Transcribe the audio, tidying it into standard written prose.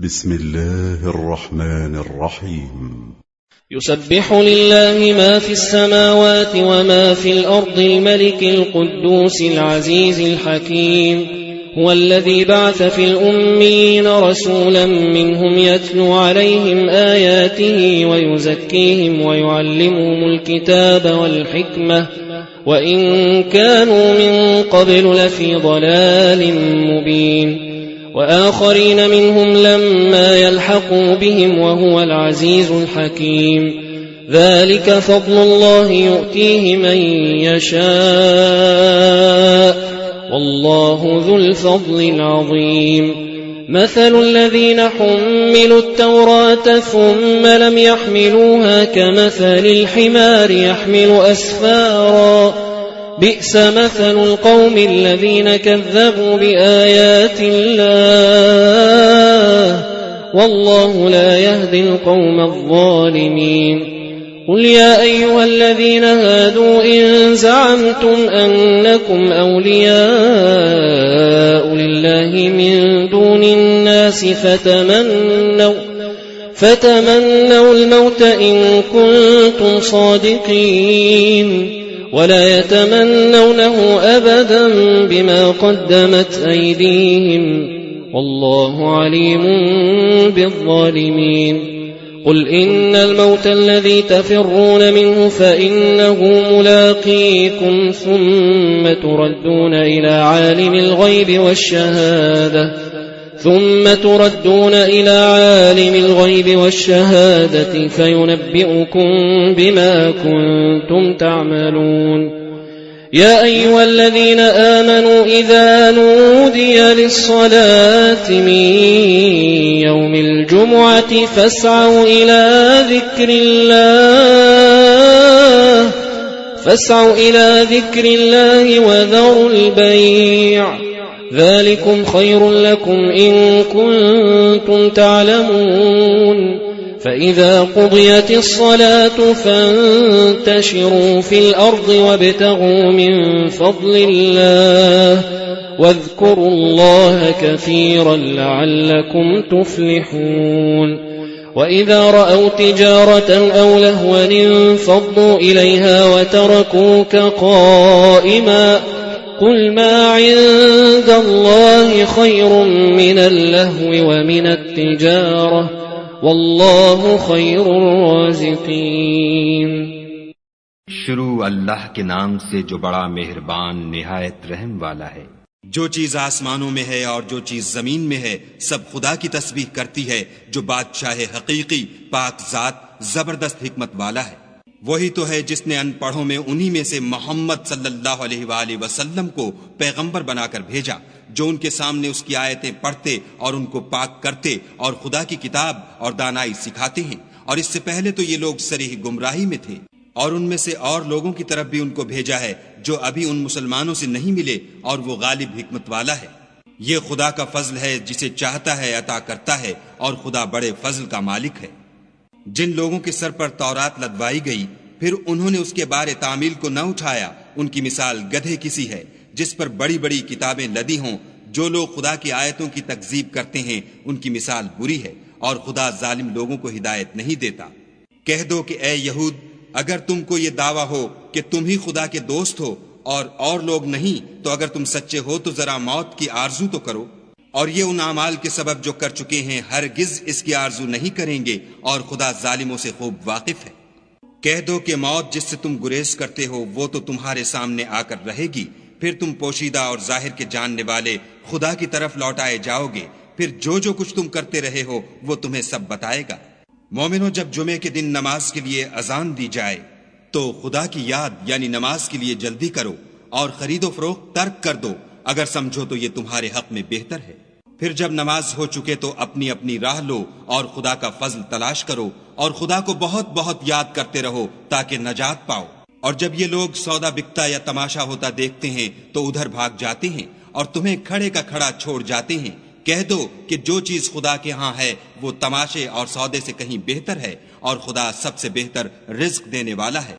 بسم الله الرحمن الرحيم يسبح لله ما في السماوات وما في الأرض الملك القدوس العزيز الحكيم هو الذي بعث في الأميين رسولا منهم يتلو عليهم آياته ويزكيهم ويعلمهم الكتاب والحكمة وإن كانوا من قبل لفي ضلال مبين وآخرين منهم لما يلحقوا بهم وهو العزيز الحكيم ذلك فضل الله يؤتيه من يشاء والله ذو الفضل العظيم مثل الذين حملوا التوراة ثم لم يحملوها كمثل الحمار يحمل أسفارا بئس مثل القوم الذين كذبوا بآيات الله والله لا يهدي القوم الظالمين قل يا أيها الذين هادوا إن زعمتم أنكم أولياء لله من دون الناس فتمنوا الموت إن كنتم صادقين ولا يتمنونه أبدا بما قدمت أيديهم والله عليم بالظالمين قل إن الموت الذي تفرون منه فإنه ملاقيكم ثم تردون إلى عالم الغيب والشهادة فينبئكم بما كنتم تعملون يا أيها الذين آمنوا إذا نودي للصلاة من يوم الجمعة فاسعوا إلى ذكر الله وذروا البيع ذلكم خير لكم إن كنتم تعلمون فإذا قضيت الصلاة فانتشروا في الأرض وابتغوا من فضل الله واذكروا الله كثيرا لعلكم تفلحون وإذا رأوا تجارة أو لهوا انفضوا إليها وتركوك قائما قل ما عند الله خير من اللهو ومن التجارة والله خير الرازقين शुरू अल्लाह के नाम से जो बड़ा मेहरबान निहायत रहम वाला है। जो चीज आसमानों में है और जो चीज जमीन में है सब खुदा की तस्बीह करती है जो बादशाह हकीकी पाक जात जबरदस्त हिकमत वाला है। वही तो है जिसने अनपढ़ों में उन्हीं में से मोहम्मद सल्लल्लाहु अलैहि वसल्लम को पैगंबर बनाकर भेजा जो उनके सामने उसकी आयतें पढ़ते और उनको पाक करते और खुदा की किताब और दानाई सिखाते हैं। और इससे पहले तो ये लोग सरीह गुमराही में थे और उनमें से और लोगों की तरफ भी उनको भेजा है जो अभी उन मुसलमानों से नहीं मिले और वो गालिब हिकमत वाला है। ये खुदा का फजल है जिसे चाहता है अता करता है और खुदा बड़े फजल का मालिक है। जिन लोगों के सर पर तौरात लदवाई गई फिर उन्होंने उसके बारे तामील को न उठाया उनकी मिसाल गधे किसी है जिस पर बड़ी बड़ी किताबें लदी हों। जो लोग खुदा की आयतों की तकजीब करते हैं उनकी मिसाल बुरी है और खुदा जालिम लोगों को हिदायत नहीं देता। कह दो कि ए यहूद अगर तुमको ये दावा हो कि तुम ही खुदा के दोस्त हो और लोग नहीं तो अगर तुम सच्चे हो तो जरा मौत की आरजू तो करो और ये उन अमाल के सबब जो कर चुके हैं हरगिज इसकी आरजू नहीं करेंगे और खुदा जालिमों से खूब वाकिफ है। कह दो कि मौत जिससे तुम गुरेज करते हो वो तो तुम्हारे सामने आकर रहेगी फिर तुम पोशीदा और जाहिर के जानने वाले खुदा की तरफ लौटाए जाओगे फिर जो जो कुछ तुम करते रहे हो वो तुम्हें सब बताएगा। मोमिनो जब जुमे के दिन नमाज के लिए अजान दी जाए तो खुदा की याद यानी नमाज के लिए जल्दी करो और खरीदो फरोख्त तर्क कर दो अगर समझो तो ये तुम्हारे हक में बेहतर है। फिर जब नमाज हो चुके तो अपनी अपनी राह लो और खुदा का फजल तलाश करो और खुदा को बहुत बहुत याद करते रहो ताकि नजात पाओ। और जब ये लोग सौदा बिकता या तमाशा होता देखते हैं तो उधर भाग जाते हैं और तुम्हें खड़े का खड़ा छोड़ जाते हैं। कह दो कि जो चीज खुदा के यहाँ है वो तमाशे और सौदे से कहीं बेहतर है और खुदा सबसे बेहतर रिज्क देने वाला है।